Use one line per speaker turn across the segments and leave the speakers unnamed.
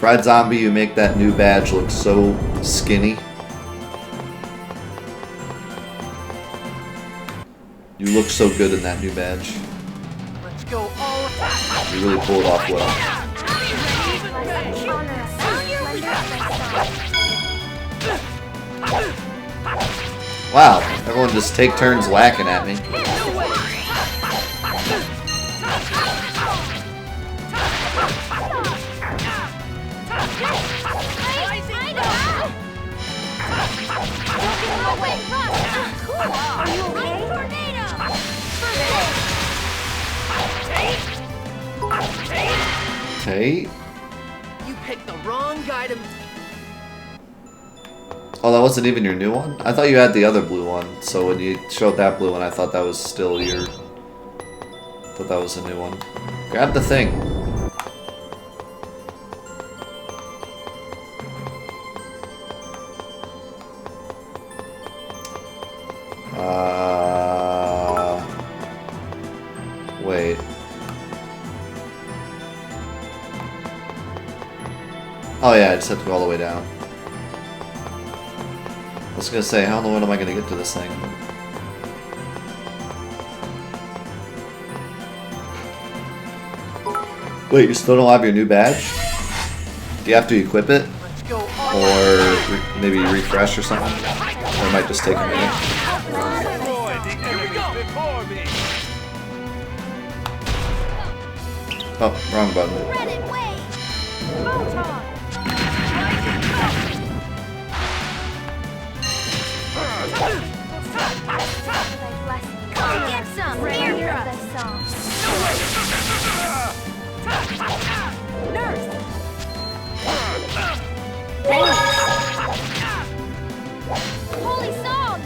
Fried Zombie, you make that new badge look so skinny. You look so good in that new badge.
Let's go all.
You really pull it off well. Wow, everyone just take turns whacking at me. Okay.
You picked the wrong guy to.
Oh, that wasn't even your new one? I thought you had the other blue one. So when you showed that blue one, I thought that was still your... thought that was a new one. Grab the thing. Wait. Oh yeah, I just have to go all the way down. I was gonna say, how in the world am I gonna get to this thing? Wait, you still don't have your new badge? Do you have to equip it? Or maybe refresh or something? Or it might just take a minute. Oh, wrong button.
Get some rare of the song. Nurse. Holy song.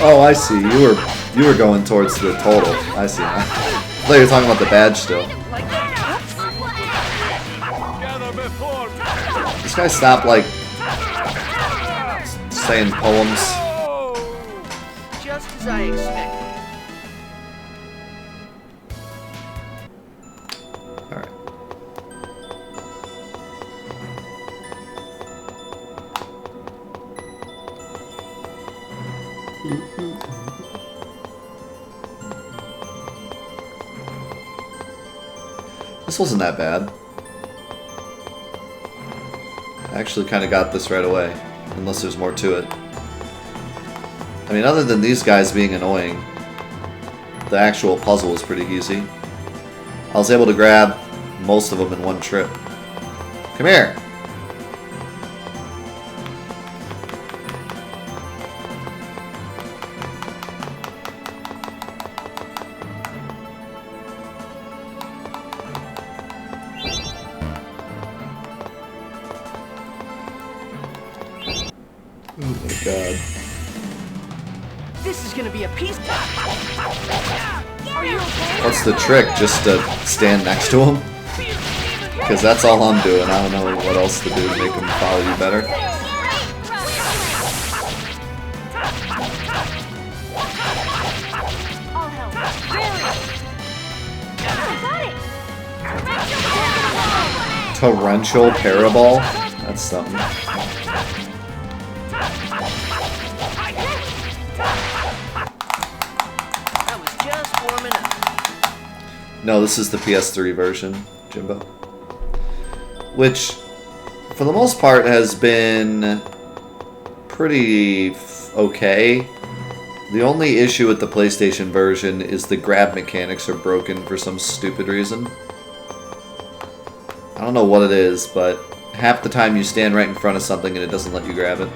Oh, I see. You were going towards the total. I see now. I thought you were talking about the badge still. This guy stopped like saying poems.
Just as I expected.
Alright. This wasn't that bad. I actually kind of got this right away, unless there's more to it. I mean, other than these guys being annoying, the actual puzzle was pretty easy. I was able to grab most of them in one trip. Come here! Oh my god.
This is gonna be a piece. Are you okay?
What's the trick? Just to stand next to him? Because that's all I'm doing. I don't know what else to do to make him follow you better.
I'll help.
Torrential Paraball? That's something.
I was just warming up.
No, this is the PS3 version, Jimbo. Which, for the most part, has been pretty okay. The only issue with the PlayStation version is the grab mechanics are broken for some stupid reason. I don't know what it is, but half the time you stand right in front of something and it doesn't let you grab it.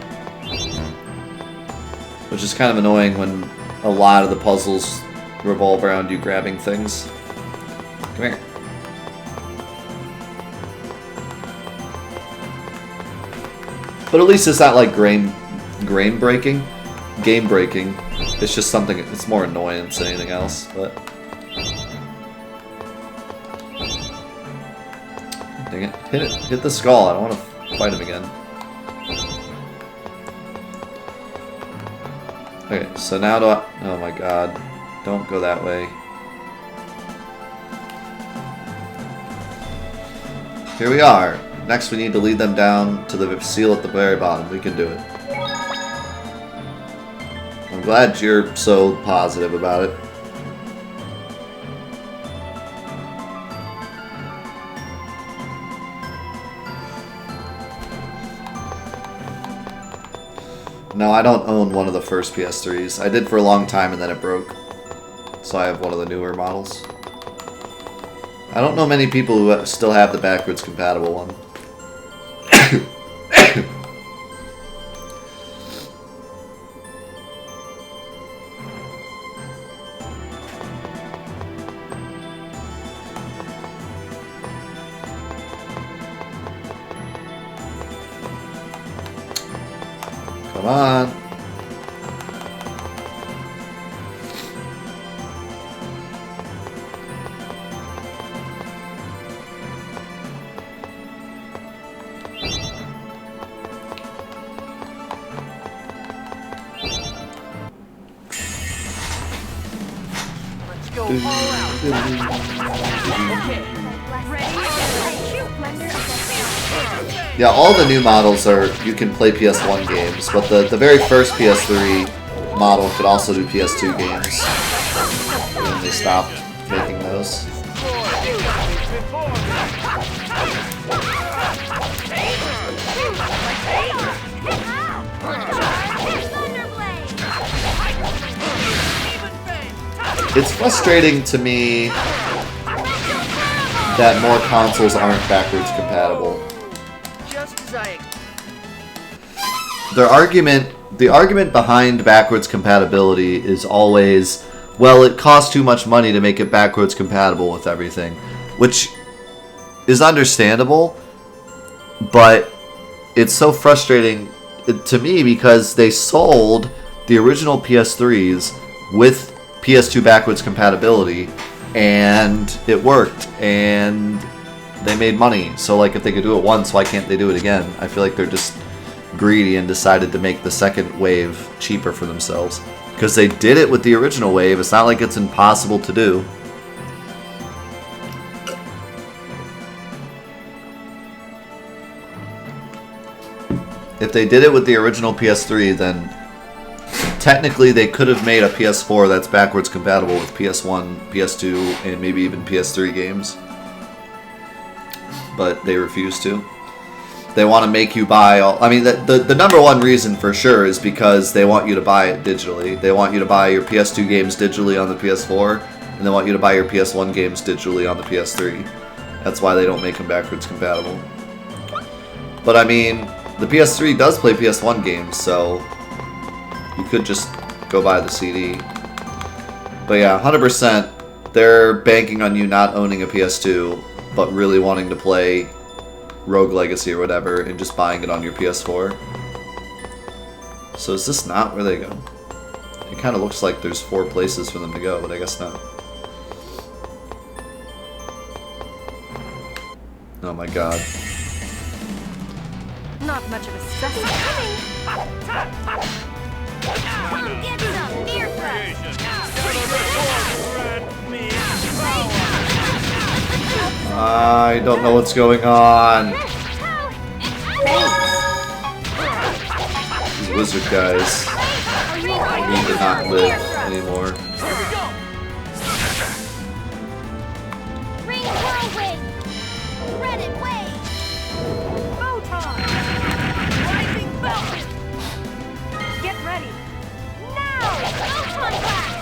Which is kind of annoying when a lot of the puzzles revolve around you grabbing things. Come here. But at least it's not like game breaking. It's just something, it's more annoyance than anything else, but... Dang it. Hit it. Hit the skull. I don't want to fight him again. Okay, so now do I... Oh my god. Don't go that way. Here we are. Next we need to lead them down to the seal at the very bottom. We can do it. I'm glad you're so positive about it. No, I don't own one of the first PS3s. I did for a long time and then it broke. So I have one of the newer models. I don't know many people who still have the backwards compatible one. Come on.
Let's go all out. Okay.
Yeah, all the new models are, you can play PS1 games, but the very first PS3 model could also do PS2 games. And they stopped making those. It's frustrating to me that more consoles aren't backwards compatible.
Just as I...
The argument behind backwards compatibility is always, well, it costs too much money to make it backwards compatible with everything, which is understandable, but it's so frustrating to me because they sold the original PS3s with PS2 backwards compatibility, and it worked, and they made money. So, like, if they could do it once, why can't they do it again? I feel like they're just greedy and decided to make the second wave cheaper for themselves. Because they did it with the original wave, it's not like it's impossible to do. If they did it with the original PS3, then technically they could have made a PS4 that's backwards compatible with PS1, PS2, and maybe even PS3 games. But they refuse to. They want to make you buy all... I mean, the number one reason for sure is because they want you to buy it digitally. They want you to buy your PS2 games digitally on the PS4, and they want you to buy your PS1 games digitally on the PS3. That's why they don't make them backwards compatible. But I mean, the PS3 does play PS1 games, so you could just go buy the CD. But yeah, 100%, they're banking on you not owning a PS2, but really wanting to play Rogue Legacy or whatever, and just buying it on your PS4. So is this not where they go? It kind of looks like there's 4 places for them to go, but I guess not. Oh my god.
Not much of a success. Get some near
I don't know what's going on. These wizard guys need to not live anymore.
Ring whirlwind. Red and wave. Photon. Rising velvet. Get ready. Now. Photon blast.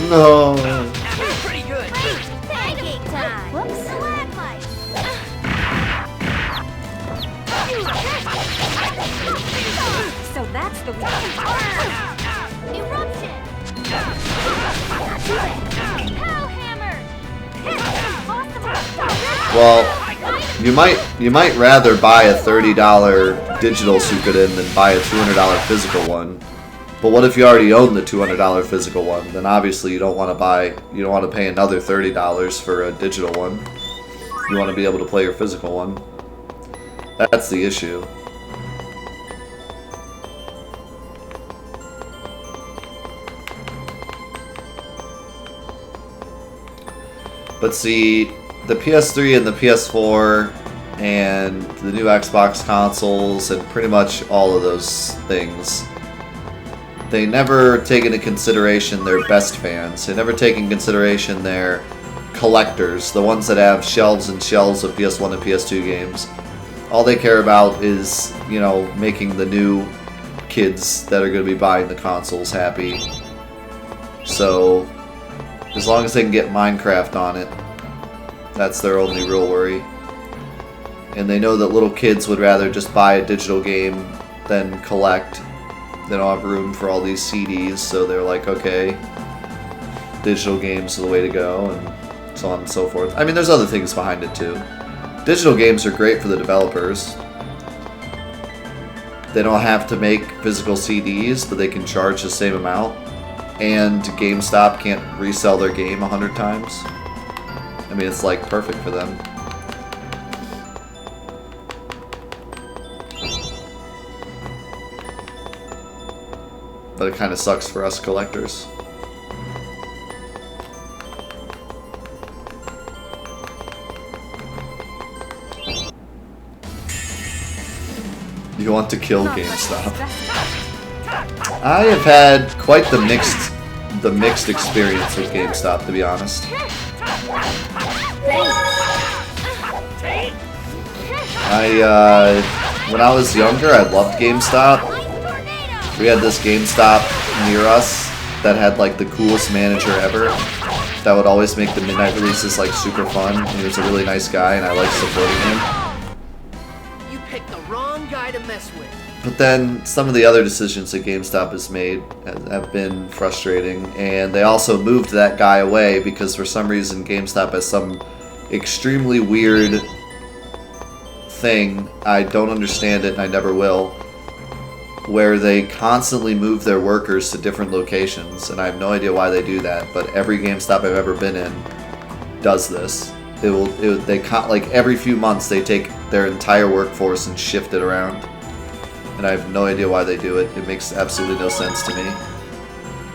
No.
Pretty good.
Pancake time. Whoops. Stalagmite. So that's the eruption. Pow hammer.
Well, you might rather buy a $30 digital Suikoden than buy a $200 physical one. But what if you already own the $200 physical one? Then obviously you don't want to pay another $30 for a digital one. You want to be able to play your physical one. That's the issue. But see, the PS3 and the PS4 and the new Xbox consoles and pretty much all of those things, they never take into consideration their best fans. They never take into consideration their collectors, the ones that have shelves and shelves of PS1 and PS2 games. All they care about is, you know, making the new kids that are going to be buying the consoles happy. So, as long as they can get Minecraft on it, that's their only real worry. And they know that little kids would rather just buy a digital game than collect. They don't have room for all these CDs, so they're like, okay, digital games are the way to go, and so on and so forth. I mean, there's other things behind it too. Digital games are great for the developers. They don't have to make physical CDs, but they can charge the same amount. And GameStop can't resell their game 100 times. I mean, it's like perfect for them. But it kind of sucks for us collectors. You want to kill GameStop. I have had quite the mixed experience with GameStop, to be honest. When I was younger, I loved GameStop. We had this GameStop near us that had like the coolest manager ever. That would always make the midnight releases like super fun. And he was a really nice guy, and I liked supporting him.
You picked the wrong guy to mess with.
But then some of the other decisions that GameStop has made have been frustrating, and they also moved that guy away because for some reason GameStop has some extremely weird thing. I don't understand it, and I never will, where they constantly move their workers to different locations, and I have no idea why they do that, but every GameStop I've ever been in does this. Like every few months they take their entire workforce and shift it around, and I have no idea why they do it. It makes absolutely no sense to me.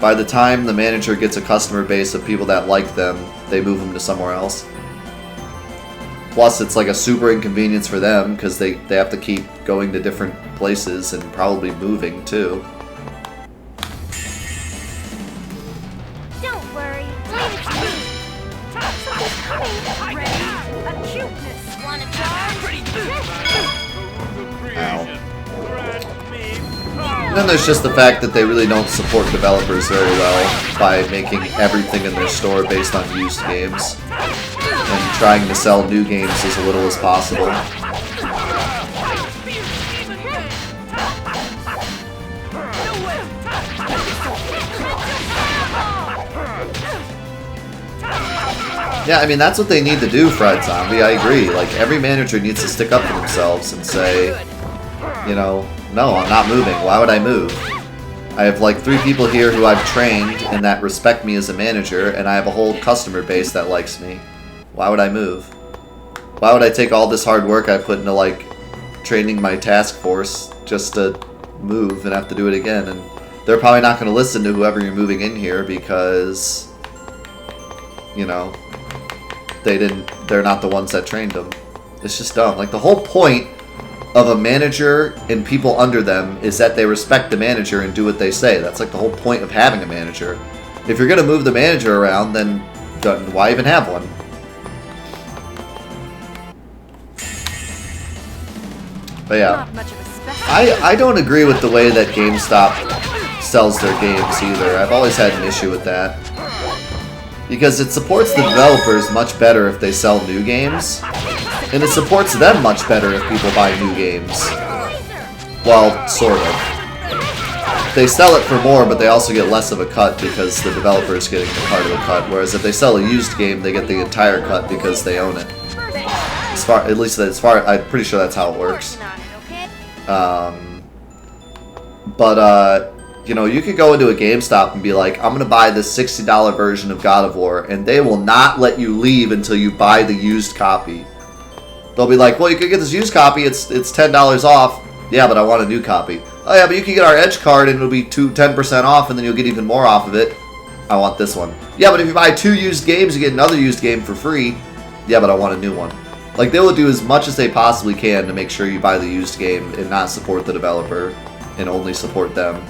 By the time the manager gets a customer base of people that like them, they move them to somewhere else. Plus, it's like a super inconvenience for them because they have to keep going to different places and probably moving too.
Don't worry, leave it to me. Something's coming. Ready? A cuteness. Want a
Ow. And then there's just the fact that they really don't support developers very well by making everything in their store based on used games and trying to sell new games as little as possible. Yeah, I mean, that's what they need to do, Fried Zombie. I agree. Like, every manager needs to stick up for themselves and say, you know, no, I'm not moving. Why would I move? I have like 3 people here who I've trained and that respect me as a manager, and I have a whole customer base that likes me. Why would I move? Why would I take all this hard work I put into like training my task force just to move and have to do it again? And they're probably not going to listen to whoever you're moving in here because, you know, they're not the ones that trained them. It's just dumb. Like, the whole point of a manager and people under them is that they respect the manager and do what they say. That's like the whole point of having a manager. If you're going to move the manager around, then why even have one? But yeah, I don't agree with the way that GameStop sells their games either. I've always had an issue with that. Because it supports the developers much better if they sell new games, and it supports them much better if people buy new games. Well, sort of. They sell it for more, but they also get less of a cut because the developer is getting part of the cut, whereas if they sell a used game, they get the entire cut because they own it. I'm pretty sure that's how it works. You know, you could go into a GameStop and be like, I'm going to buy this $60 version of God of War, and they will not let you leave until you buy the used copy. They'll be like, well, you could get this used copy, it's $10 off. Yeah, but I want a new copy. Oh yeah, but you can get our Edge card and it'll be 10% off, and then you'll get even more off of it. I want this one. Yeah, but if you buy 2 used games, you get another used game for free. Yeah, but I want a new one. Like, they will do as much as they possibly can to make sure you buy the used game and not support the developer and only support them.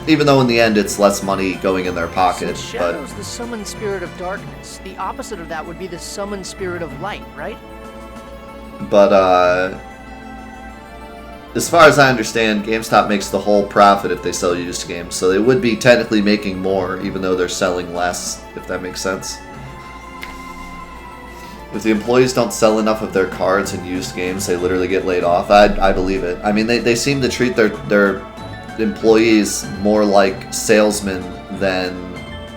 Even though in the end it's less money going in their pocket.
Since Shadow's the summoned spirit of darkness, the opposite of that would be the summoned spirit of light, right?
But, as far as I understand, GameStop makes the whole profit if they sell used games, so they would be technically making more, even though they're selling less, if that makes sense. If the employees don't sell enough of their cards in used games, they literally get laid off. I believe it. I mean, they seem to treat their employees more like salesmen than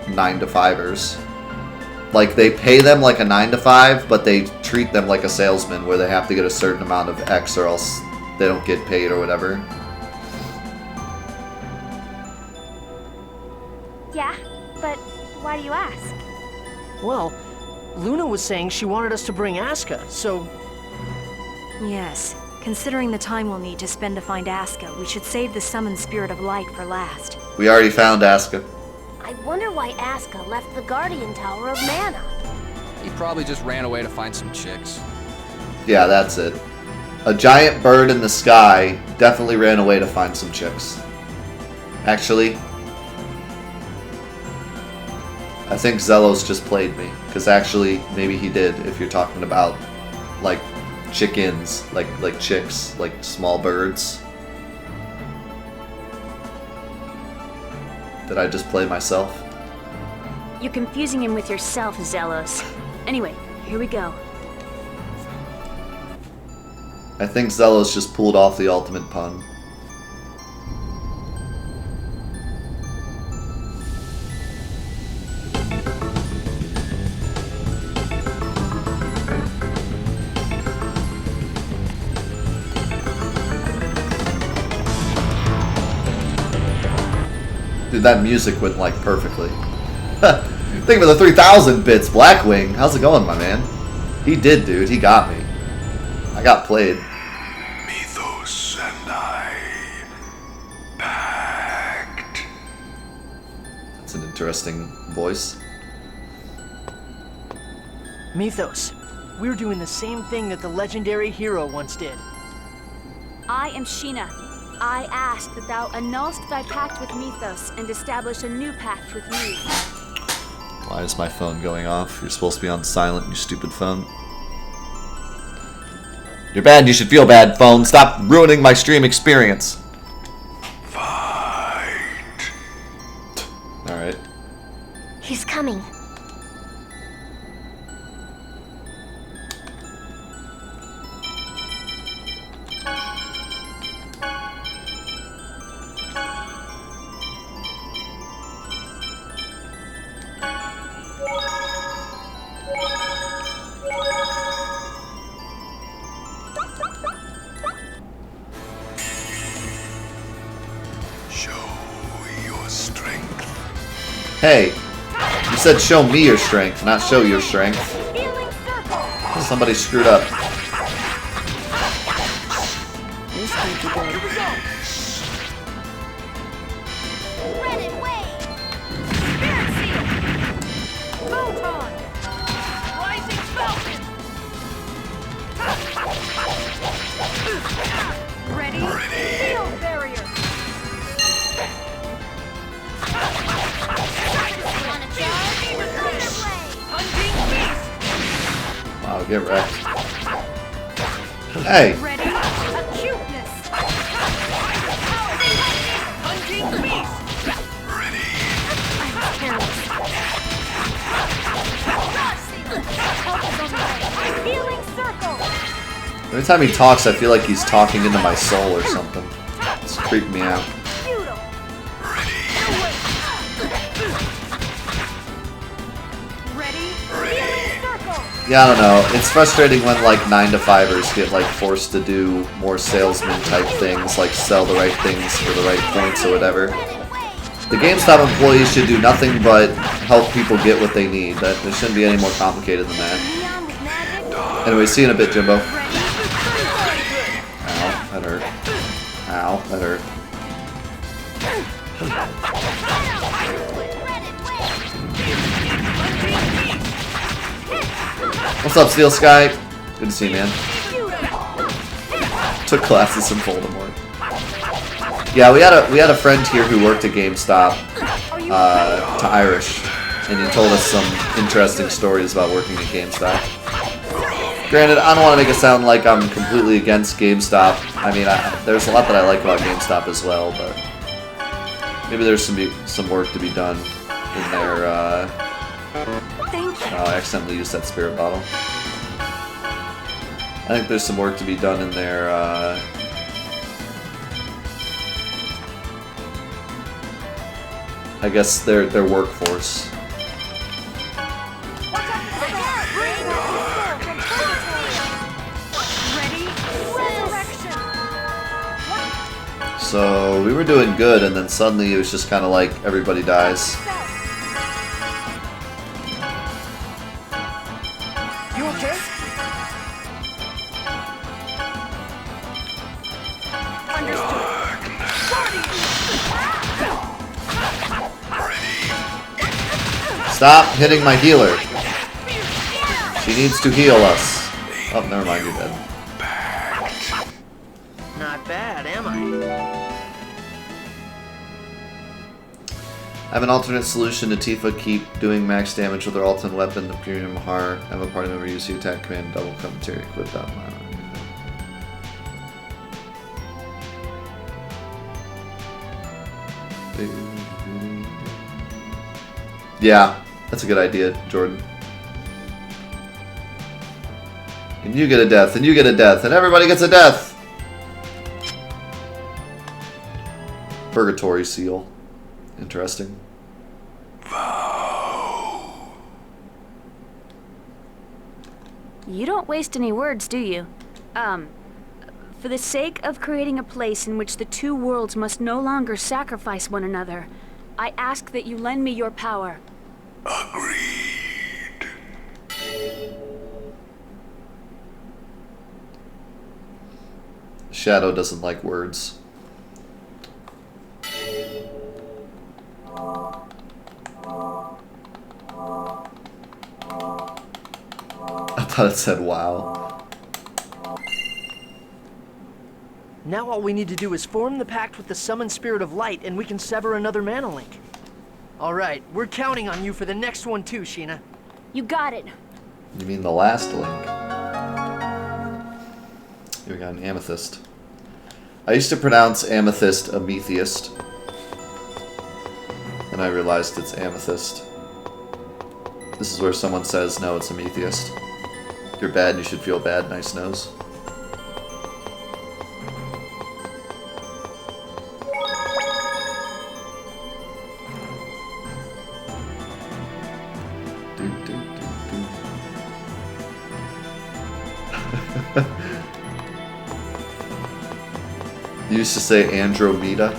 9-to-5ers. Like, they pay them like a 9-to-5, but they treat them like a salesman, where they have to get a certain amount of X or else they don't get paid or whatever.
Yeah, but why do you ask?
Well, Luna was saying she wanted us to bring Asuka, so...
Yes. Considering the time we'll need to spend to find Asuka, we should save the summoned spirit of light for last.
We already found Asuka.
I wonder why Asuka left the Guardian Tower of Mana.
He probably just ran away to find some chicks.
Yeah, that's it. A giant bird in the sky definitely ran away to find some chicks. Actually, I think Zelos just played me. Because actually, maybe he did, if you're talking about, like, chickens, like chicks, like small birds. Did I just play myself?
You're confusing him with yourself, Zelos. Anyway, here we go.
I think Zelos just pulled off the ultimate pun. Dude, that music went like perfectly. Think of the 3,000 bits, Blackwing. How's it going, my man? He did, dude. He got me. I got played.
Mythos and I pact.
That's an interesting voice.
Mythos, we're doing the same thing that the legendary hero once did.
I am Sheena. I ask that thou annulst thy pact with Mythos and establish a new pact with me.
Why is my phone going off? You're supposed to be on silent, you stupid phone. You're bad, you should feel bad, phone. Stop ruining my stream experience.
Fight.
Alright.
He's coming.
Hey, you said show me your strength, not show your strength.
Healing circle.
Somebody screwed up.
This needs to go. Here we go!
Red and wave. Spirit seal. Photon. Rising falcon. Ready? Field barrier.
Wow, get wrecked. Hey!
Ready? Acuteness. Hunting beast.
Ready.
I'm careless. Help is on the way. Healing circle.
Every time he talks, I feel like he's talking into my soul or something. It's creeping me out.
Feudal. Ready? Healing circle.
Yeah, I don't know. It's frustrating when, like, 9-to-5ers get, like, forced to do more salesman-type things, like sell the right things for the right points or whatever. The GameStop employees should do nothing but help people get what they need. That it shouldn't be any more complicated than that.
Neon with magic.
Anyway, see you in a bit, Jimbo.
Ready?
Ow, that hurt. Ow, that hurt.
Red and wave.
What's up, Steel Sky? Good to see you, man. Took classes in Voldemort. Yeah, we had a friend here who worked at GameStop, to Irish, and he told us some interesting stories about working at GameStop. Granted, I don't want to make it sound like I'm completely against GameStop. I mean, there's a lot that I like about GameStop as well, but maybe there's some work to be done in their.
Thank you.
Oh, I accidentally used that spirit bottle. I think there's some work to be done in their. I guess their workforce. So we were doing good, and then suddenly it was just kind of like everybody dies.
You okay?
Stop hitting my healer. She needs to heal us. Oh, never mind, you're dead.
Not bad, am I?
I have an alternate solution to Tifa keep doing max damage with her alternate weapon, the Premium Heart. I have a party member use the attack command double commentary equipped on my own. Yeah, that's a good idea, Jordan. And you get a death, and you get a death, and everybody gets a death! Purgatory seal. Interesting.
You don't waste any words, do you? For the sake of creating a place in which the two worlds must no longer sacrifice one another, I ask that you lend me your power.
Agreed.
Shadow doesn't like words. I thought it said wow.
Now all we need to do is form the pact with the summoned spirit of light, and we can sever another mana link. All right, we're counting on you for the next one too, Sheena.
You got it.
You mean the last link? Here we got an amethyst. I used to pronounce amethyst amethyst. And I realized it's amethyst. This is where someone says, no, it's amethyst. You're bad and you should feel bad, nice nose. You used to say Andromeda.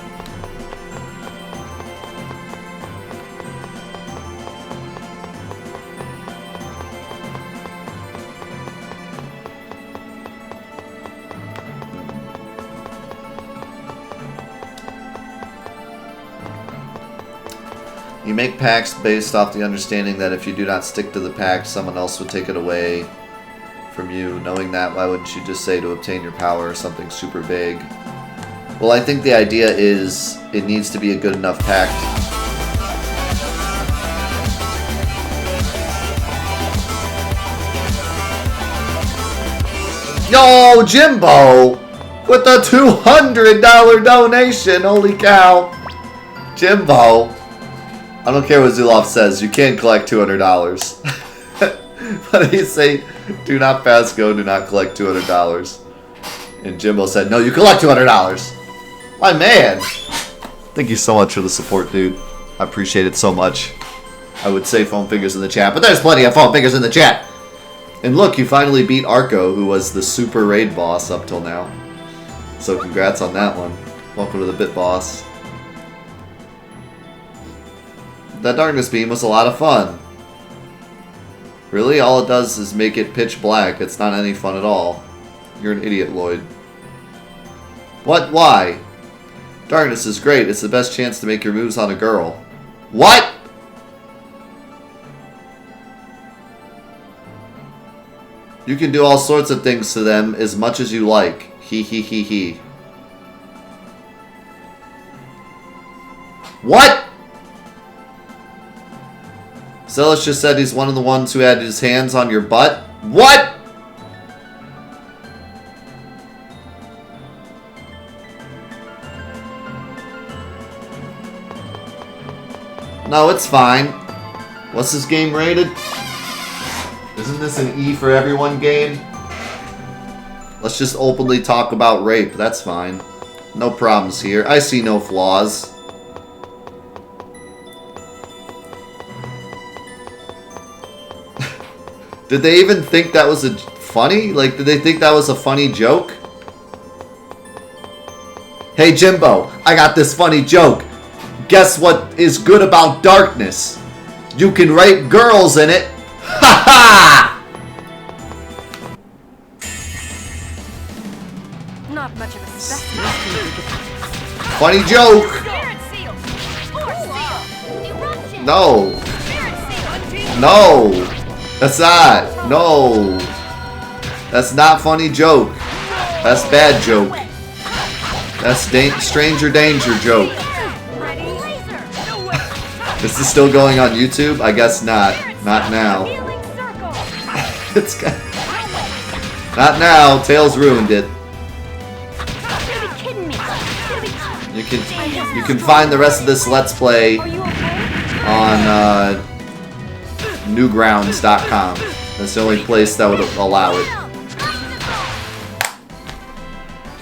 You make pacts based off the understanding that if you do not stick to the pact, someone else would take it away from you. Knowing that, why wouldn't you just say to obtain your power or something super big? Well, I think the idea is it needs to be a good enough pact. Yo, Jimbo! With the $200 donation! Holy cow! Jimbo! I don't care what Zulov says, you can't collect $200. But he say, do not pass go, do not collect $200. And Jimbo said, no, you collect $200! My man! Thank you so much for the support, dude. I appreciate it so much. I would say foam fingers in the chat, but there's plenty of foam fingers in the chat! And look, you finally beat Arco, who was the super raid boss up till now. So congrats on that one. Welcome to the Bit Boss. That darkness beam was a lot of fun. Really? All it does is make it pitch black. It's not any fun at all. You're an idiot, Lloyd. What? Why? Darkness is great. It's the best chance to make your moves on a girl. What? You can do all sorts of things to them as much as you like. He he he he. What? Zealous just said he's one of the ones who had his hands on your butt? What? No, it's fine. What's this game rated? Isn't this an E for everyone game? Let's just openly talk about rape. That's fine. No problems here. I see no flaws. Did they even think that was funny? Like, did they think that was a funny joke? Hey, Jimbo, I got this funny joke. Guess what is good about darkness? You can rape girls in it. Ha ha!
Not much of a specimen.
Funny joke.
Spirit seal. Force seal. Eruption.
No.
Spirit seal.
No. That's not. No. That's not funny joke. That's bad joke. That's stranger danger joke.
Ready? Laser.
Is this still going on YouTube? I guess not. Not now.
Healing circle.
It's got... Not now. Tails ruined it.
You're be kidding me.
You can find the rest of this Let's Play
Are you okay?
on newgrounds.com. That's the only place that would allow it.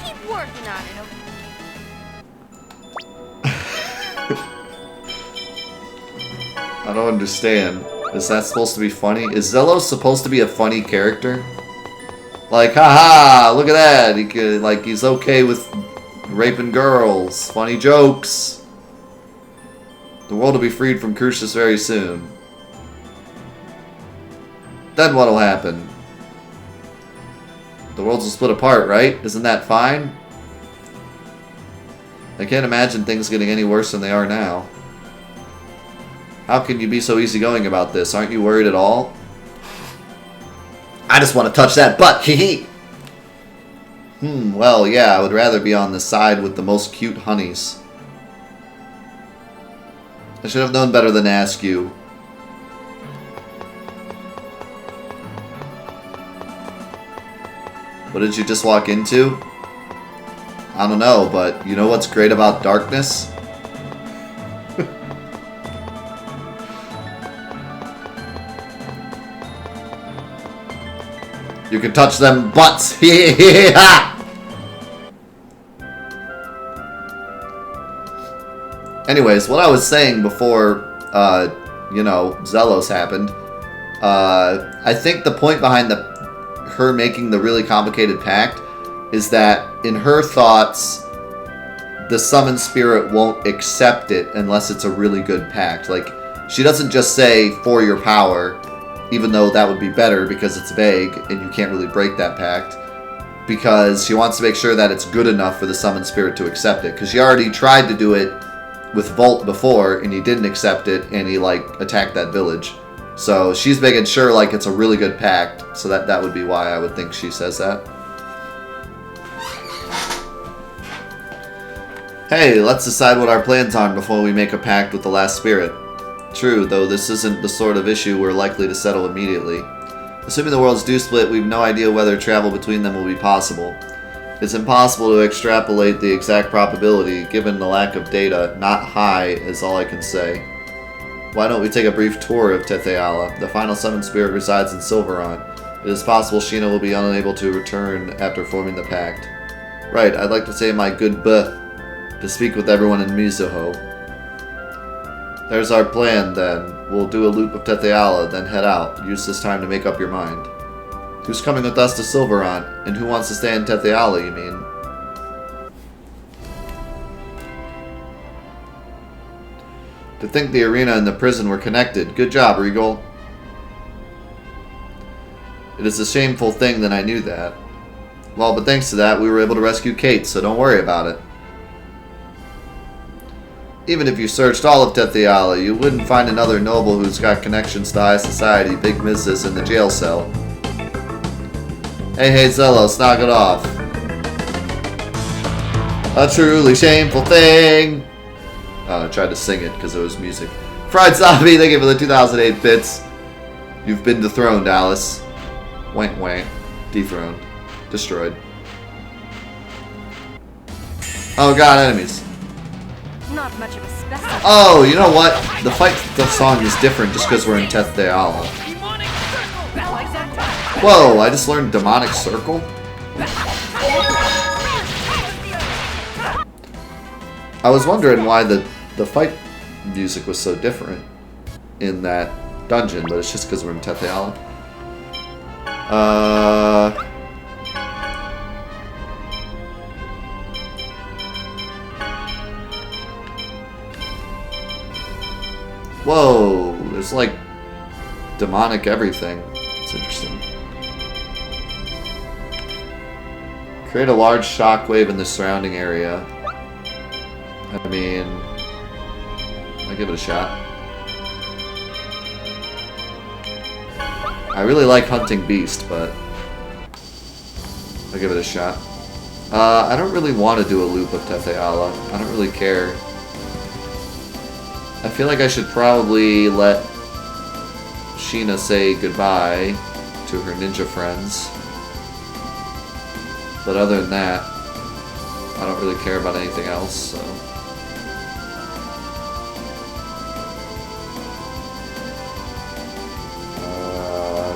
Keep working on it, okay?
I don't understand. Is that supposed to be funny? Is Zello supposed to be a funny character? Like, haha, look at that. He could, like, he's okay with raping girls. Funny jokes. The world will be freed from Crucius very soon. Then what'll happen? The worlds will split apart, right? Isn't that fine? I can't imagine things getting any worse than they are now. How can you be so easygoing about this? Aren't you worried at all? I just want to touch that butt, hee hee! Well, yeah, I would rather be on the side with the most cute honeys. I should have known better than to ask you. What did you just walk into? I don't know, but you know what's great about darkness? You can touch them butts. Anyways, what I was saying before, you know, Zelos happened, I think the point behind her making the really complicated pact is that in her thoughts, the summoned spirit won't accept it unless it's a really good pact. Like, she doesn't just say, for your power, even though that would be better because it's vague and you can't really break that pact, because she wants to make sure that it's good enough for the summoned spirit to accept it, because she already tried to do it with Volt before and he didn't accept it and he like attacked that village. So she's making sure like it's a really good pact, so that would be why I would think she says that. Hey, let's decide what our plans are before we make a pact with the last spirit. True, though this isn't the sort of issue we're likely to settle immediately. Assuming the worlds do split, we've no idea whether travel between them will be possible. It's impossible to extrapolate the exact probability, given the lack of data. Not high is all I can say. Why don't we take a brief tour of Tetheala? The final summoned spirit resides in Silveron. It is possible Sheena will be unable to return after forming the pact. Right, I'd like to say my good to speak with everyone in Mizuho. There's our plan, then. We'll do a loop of Tetheala, then head out. Use this time to make up your mind. Who's coming with us to Silveron? And who wants to stay in Tetheala, you mean? To think the arena and the prison were connected. Good job, Regal. It is a shameful thing that I knew that. Well, but thanks to that, we were able to rescue Kate, so don't worry about it. Even if you searched all of Tetheala, you wouldn't find another noble who's got connections to high society, big business, and the jail cell. Hey, Zelos, knock it off. A truly shameful thing. I tried to sing it because it was music. Fried Zombie, thank you for the 2008 bits. You've been dethroned, Alice. Wank wank. Dethroned. Destroyed. Oh god, enemies.
Not much of a specimen.
Oh, you know what? The song is different just because we're in Teth Deala. Whoa, I just learned Demonic Circle? I was wondering why the fight music was so different in that dungeon, but it's just because we're in Teth Deala. Whoa, there's like demonic everything. It's interesting. Create a large shockwave in the surrounding area. I mean, I'll give it a shot. I really like hunting beast, but I'll give it a shot. I don't really want to do a loop of Teth Deala. I don't really care. I feel like I should probably let Sheena say goodbye to her ninja friends. But other than that, I don't really care about anything else, so...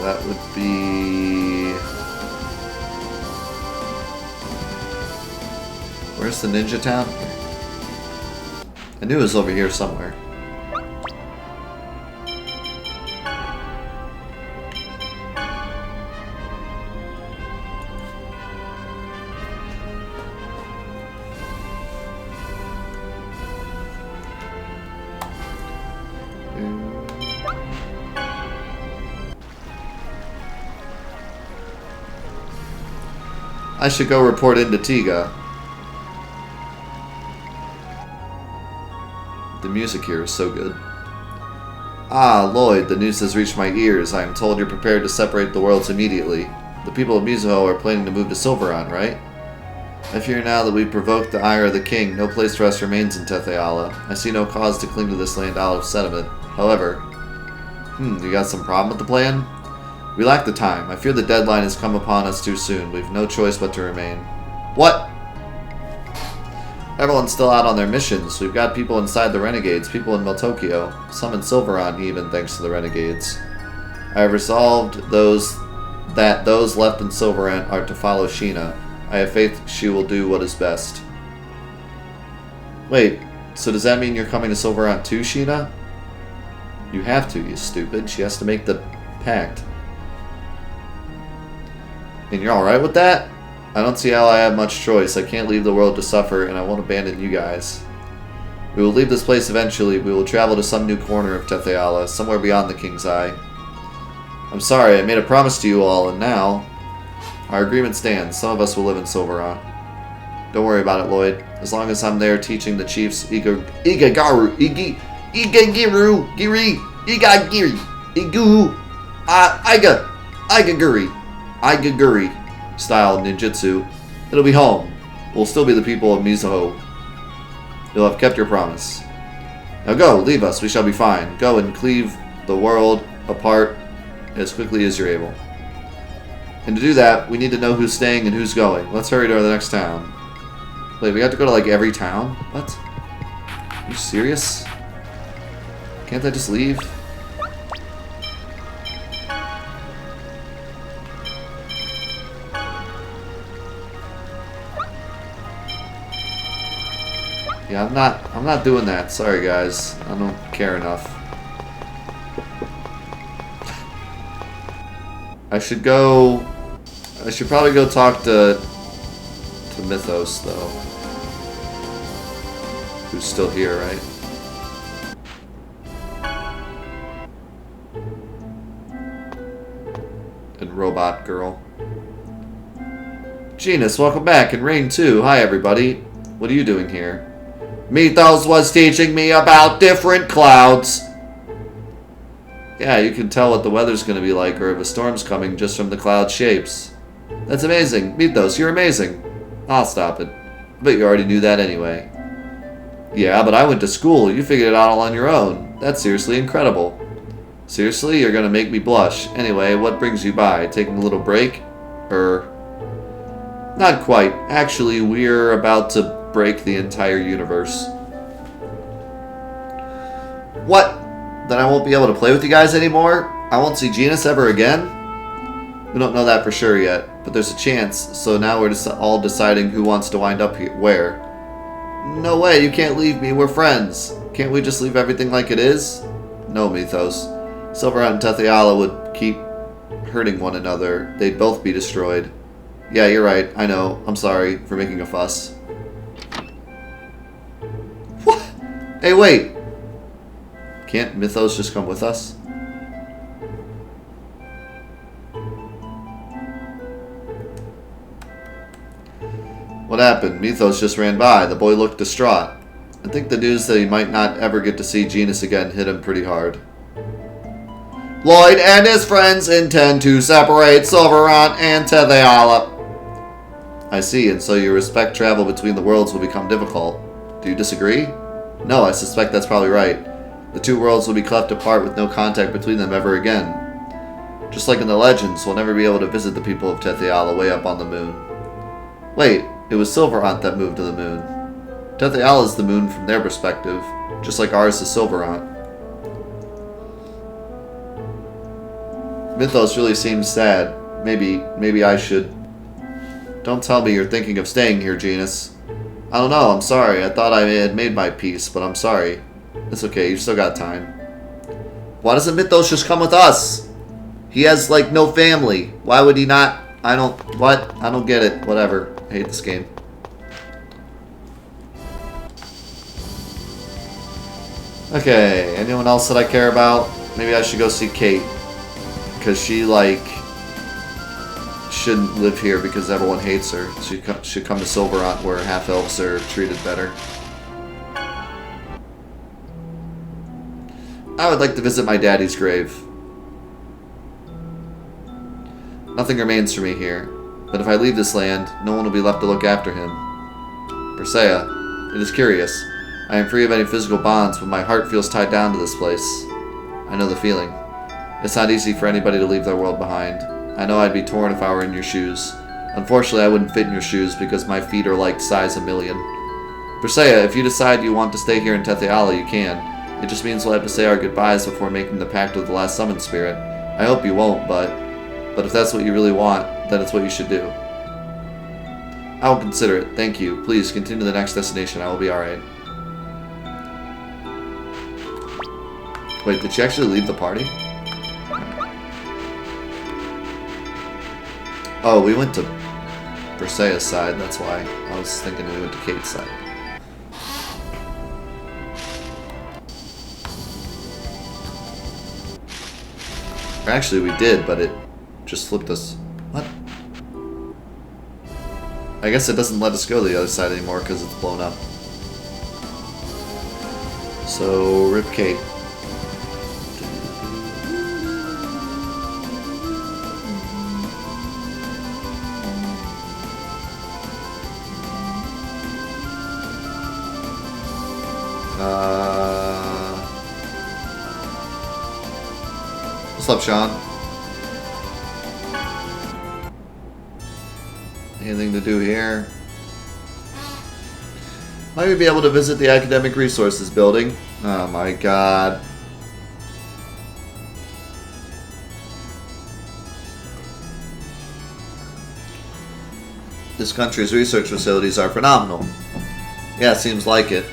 that would be... Where's the ninja town? I knew it was over here somewhere. I should go report into Tiga. The music here is so good. Ah, Lloyd, the news has reached my ears. I am told you're prepared to separate the worlds immediately. The people of Mizuho are planning to move to Silveron, right? I fear now that we've provoked the ire of the king. No place for us remains in Teth Deala. I see no cause to cling to this land out of sentiment. However... you got some problem with the plan? We lack the time. I fear the deadline has come upon us too soon. We've no choice but to remain. What? Everyone's still out on their missions. We've got people inside the Renegades, people in Meltokyo, some in Silveron even, thanks to the Renegades. I have resolved that those left in Silveron are to follow Sheena. I have faith she will do what is best. Wait, so does that mean you're coming to Silveron too, Sheena? You have to, you stupid. She has to make the pact. And you're alright with that? I don't see how I have much choice. I can't leave the world to suffer, and I won't abandon you guys. We will leave this place eventually. We will travel to some new corner of Teth Deala, somewhere beyond the King's Eye. I'm sorry, I made a promise to you all, and now... Our agreement stands. Some of us will live in Silveron. Don't worry about it, Lloyd. As long as I'm there teaching the chiefs Igagiri, Igaguri style ninjutsu, it'll be home. We'll still be the people of Mizuho. You'll have kept your promise. Now go, leave us, we shall be fine. Go and cleave the world apart as quickly as you're able. And to do that, we need to know who's staying and who's going. Let's hurry to the next town. Wait, we have to go to like every town? What? Are you serious? Can't I just leave? Yeah, I'm not doing that. Sorry guys. I don't care enough. I should probably go talk to Mythos though. Who's still here, right? And Robot Girl. Genus, welcome back, and Rain too. Hi everybody. What are you doing here? Mythos was teaching me about different clouds. Yeah, you can tell what the weather's going to be like or if a storm's coming just from the cloud shapes. That's amazing. Mythos, you're amazing. I'll stop it. I bet you already knew that anyway. Yeah, but I went to school. You figured it out all on your own. That's seriously incredible. Seriously? You're gonna make me blush. Anyway, what brings you by? Taking a little break? Not quite. Actually, we're about to break the entire universe. What? Then I won't be able to play with you guys anymore? I won't see Genus ever again? We don't know that for sure yet, but there's a chance, so now we're just all deciding who wants to wind up here, where. No way, you can't leave me, we're friends. Can't we just leave everything like it is? No, Mythos. Silverhunt and Tethiala would keep hurting one another. They'd both be destroyed. Yeah, you're right, I know. I'm sorry for making a fuss. What? Hey, wait! Can't Mythos just come with us? What happened? Mythos just ran by. The boy looked distraught. I think the news that he might not ever get to see Genus again hit him pretty hard. Lloyd and his friends intend to separate Silverhunt and Tethiala. I see, and so your respect travel between the worlds will become difficult. Do you disagree? No, I suspect that's probably right. The two worlds will be cleft apart with no contact between them ever again. Just like in the legends, we'll never be able to visit the people of Tethiala way up on the moon. Wait, it was Silverhunt that moved to the moon. Tethiala is the moon from their perspective, just like ours is Silverhunt. Mythos really seems sad. Maybe I should... Don't tell me you're thinking of staying here, Genus. I don't know, I'm sorry. I thought I had made my peace, but I'm sorry. It's okay, you've still got time. Why doesn't Mythos just come with us? He has, like, no family. Why would he not? What? I don't get it. Whatever. I hate this game. Okay, anyone else that I care about? Maybe I should go see Kate. Because she, like, shouldn't live here because everyone hates her. She should come to Silverhunt where half-elves are treated better. I would like to visit my daddy's grave. Nothing remains for me here, but if I leave this land, no one will be left to look after him. Persea, it is curious. I am free of any physical bonds, but my heart feels tied down to this place. I know the feeling. It's not easy for anybody to leave their world behind. I know I'd be torn if I were in your shoes. Unfortunately, I wouldn't fit in your shoes because my feet are like size 1,000,000. Persea, if you decide you want to stay here in Tethiala, you can. It just means we'll have to say our goodbyes before making the pact with the last summoned spirit. I hope you won't, but if that's what you really want, then it's what you should do. I will consider it. Thank you. Please continue to the next destination. I will be alright. Wait, did she actually leave the party? Oh, we went to Persea's side, that's why. I was thinking we went to Kate's side. Or actually, we did, but it just flipped us. What? I guess it doesn't let us go to the other side anymore because it's blown up. So, rip Kate. What's up, Sean? Anything to do here? Might we be able to visit the Academic Resources Building? Oh my god. This country's research facilities are phenomenal. Yeah, seems like it.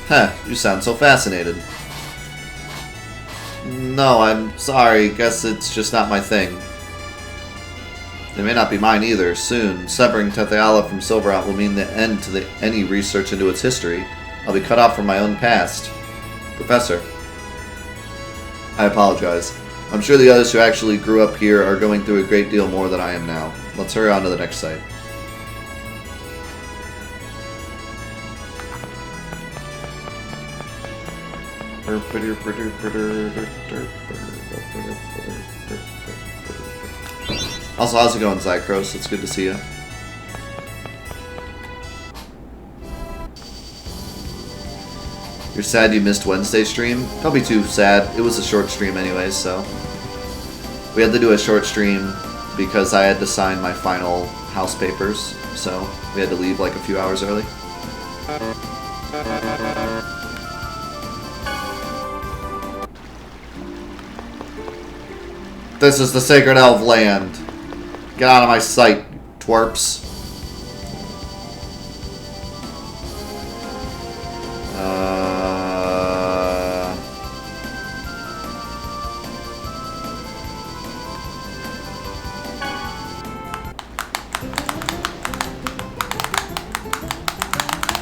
Huh, you sound so fascinated. No, I'm sorry. Guess it's just not my thing. It may not be mine either. Soon, severing Tethiala from Silverhunt will mean the end to any research into its history. I'll be cut off from my own past. Professor. I apologize. I'm sure the others who actually grew up here are going through a great deal more than I am now. Let's hurry on to the next site. Also, how's it going, Zycros? It's good to see you. You're sad you missed Wednesday's stream? Don't be too sad. It was a short stream anyways, so... We had to do a short stream because I had to sign my final house papers, so we had to leave like a few hours early. This is the Sacred Elf land. Get out of my sight, twerps.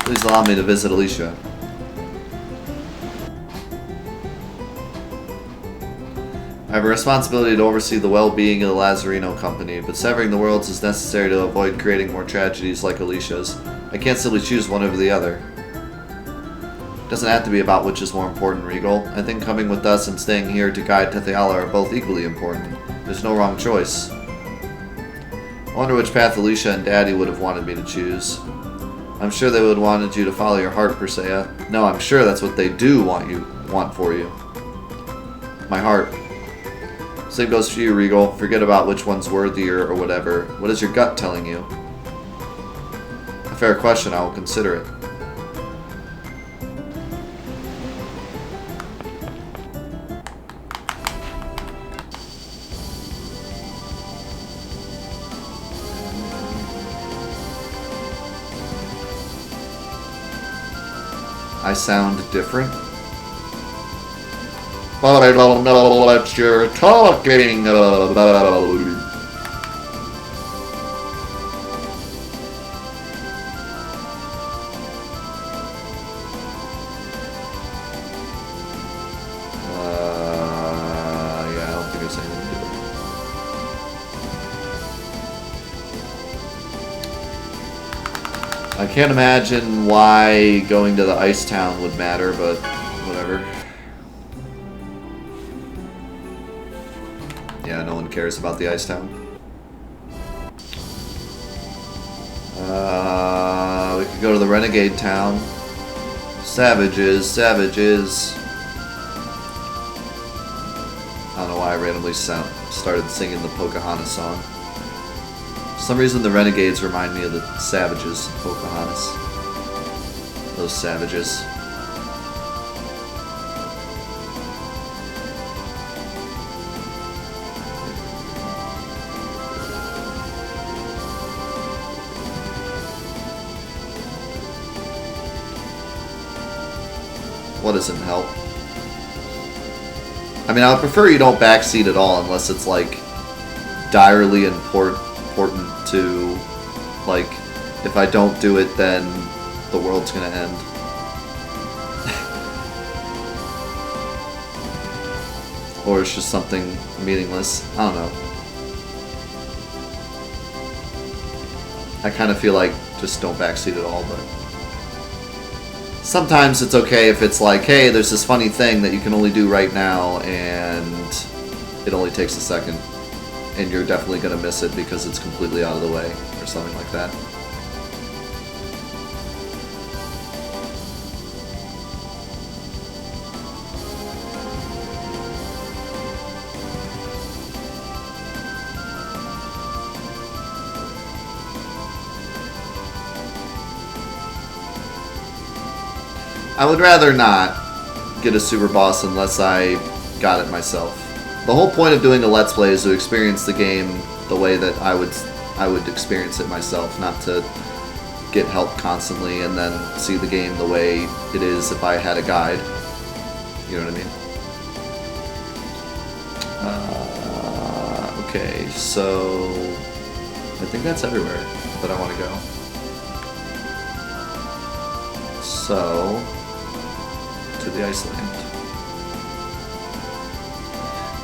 Please allow me to visit Alicia. I have a responsibility to oversee the well-being of the Lazarino Company, but severing the worlds is necessary to avoid creating more tragedies like Alicia's. I can't simply choose one over the other. It doesn't have to be about which is more important, Regal. I think coming with us and staying here to guide Tethiala are both equally important. There's no wrong choice. I wonder which path Alicia and Daddy would have wanted me to choose. I'm sure they would have wanted you to follow your heart, Persea. No, I'm sure that's what they do want for you. My heart. Same goes for you, Regal. Forget about which one's worthier or whatever. What is your gut telling you? A fair question, I will consider it. I sound different? But I don't know what you're talking about. Yeah, I don't think there's anything to do. I can't imagine why going to the Ice Town would matter, but whatever. Yeah, no one cares about the Ice Town. We could go to the Renegade Town. Savages, savages. I don't know why I randomly started singing the Pocahontas song. For some reason the Renegades remind me of the Savages in Pocahontas. Those savages. What doesn't help? I mean, I would prefer you don't backseat at all unless it's like direly important to, like, if I don't do it, then the world's gonna end. Or it's just something meaningless. I don't know. I kind of feel like just don't backseat at all, but sometimes it's okay if it's like, hey, there's this funny thing that you can only do right now, and it only takes a second, and you're definitely going to miss it because it's completely out of the way, or something like that. I would rather not get a super boss unless I got it myself. The whole point of doing a Let's Play is to experience the game the way that I would experience it myself, not to get help constantly and then see the game the way it is if I had a guide. You know what I mean? Okay, so I think that's everywhere that I want to go. So, to the Iceland.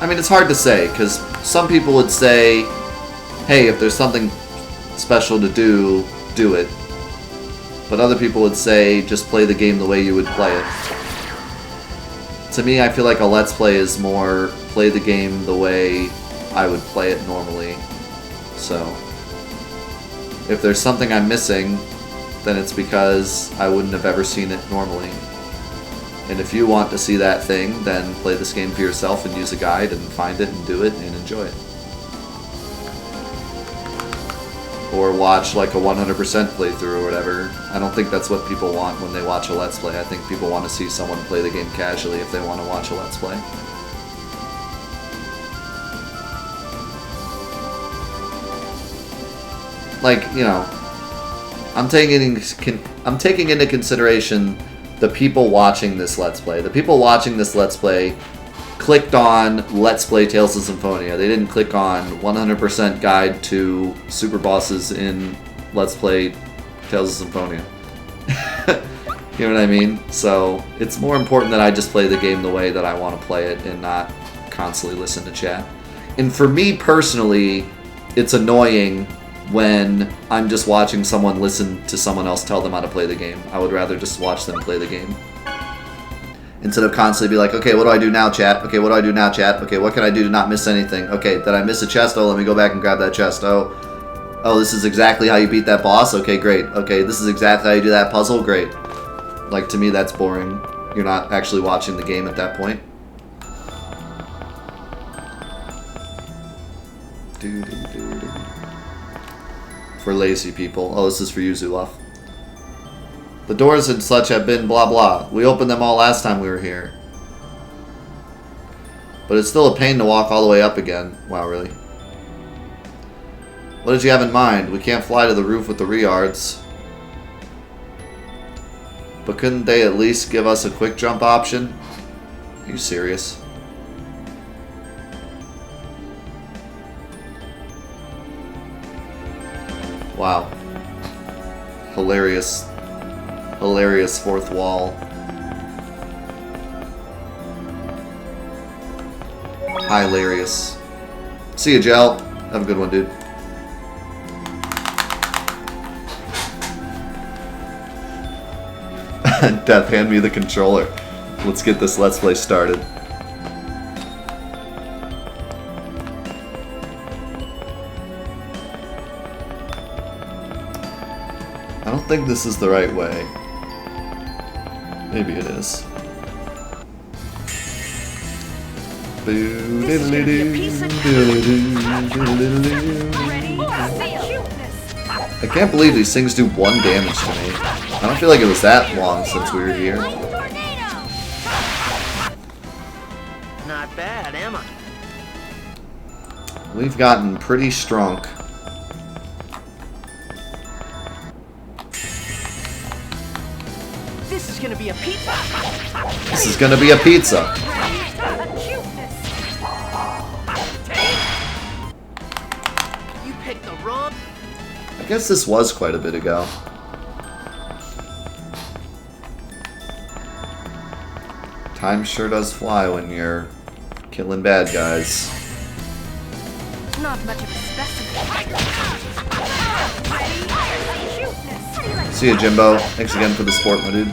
I mean, it's hard to say, because some people would say, hey, if there's something special to do, do it. But other people would say, just play the game the way you would play it. To me, I feel like a Let's Play is more play the game the way I would play it normally. So, if there's something I'm missing, then it's because I wouldn't have ever seen it normally. And if you want to see that thing, then play this game for yourself and use a guide and find it and do it and enjoy it. Or watch like a 100% playthrough or whatever. I don't think that's what people want when they watch a Let's Play. I think people want to see someone play the game casually if they want to watch a Let's Play. Like, you know, I'm taking into consideration the people watching this Let's Play. The people watching this Let's Play clicked on Let's Play Tales of Symphonia. They didn't click on 100% guide to super bosses in Let's Play Tales of Symphonia. You know what I mean? So it's more important that I just play the game the way that I want to play it and not constantly listen to chat. And for me personally, it's annoying when I'm just watching someone listen to someone else tell them how to play the game. I would rather just watch them play the game. Instead of constantly be like, okay, what do I do now, chat? Okay, what do I do now, chat? Okay, what can I do to not miss anything? Okay, did I miss a chest? Oh, let me go back and grab that chest. Oh, this is exactly how you beat that boss? Okay, great. Okay, this is exactly how you do that puzzle? Great. Like, to me, that's boring. You're not actually watching the game at that point. For lazy people. Oh, this is for you, Zulaf. The doors and such have been blah blah. We opened them all last time we were here. But it's still a pain to walk all the way up again. Wow, really? What did you have in mind? We can't fly to the roof with the Riards. But couldn't they at least give us a quick jump option? Are you serious? Wow. Hilarious. Hilarious fourth wall. Hilarious. See ya, Gel. Have a good one, dude. Death, hand me the controller. Let's get this Let's Play started. I don't think this is the right way. Maybe it is.
This is gonna be a piece of Ready? Cuteness.
I can't believe these things do 1 damage to me. I don't feel like it was that long since we were here.
Not bad, am I?
We've gotten pretty strong.
This is gonna be a pizza.
This is gonna be a pizza.
You picked the wrong.
I guess this was quite a bit ago. Time sure does fly when you're killing bad guys.
Not much of a specimen. Ready? Cuteness.
See ya, Jimbo. Thanks again for the support, my dude.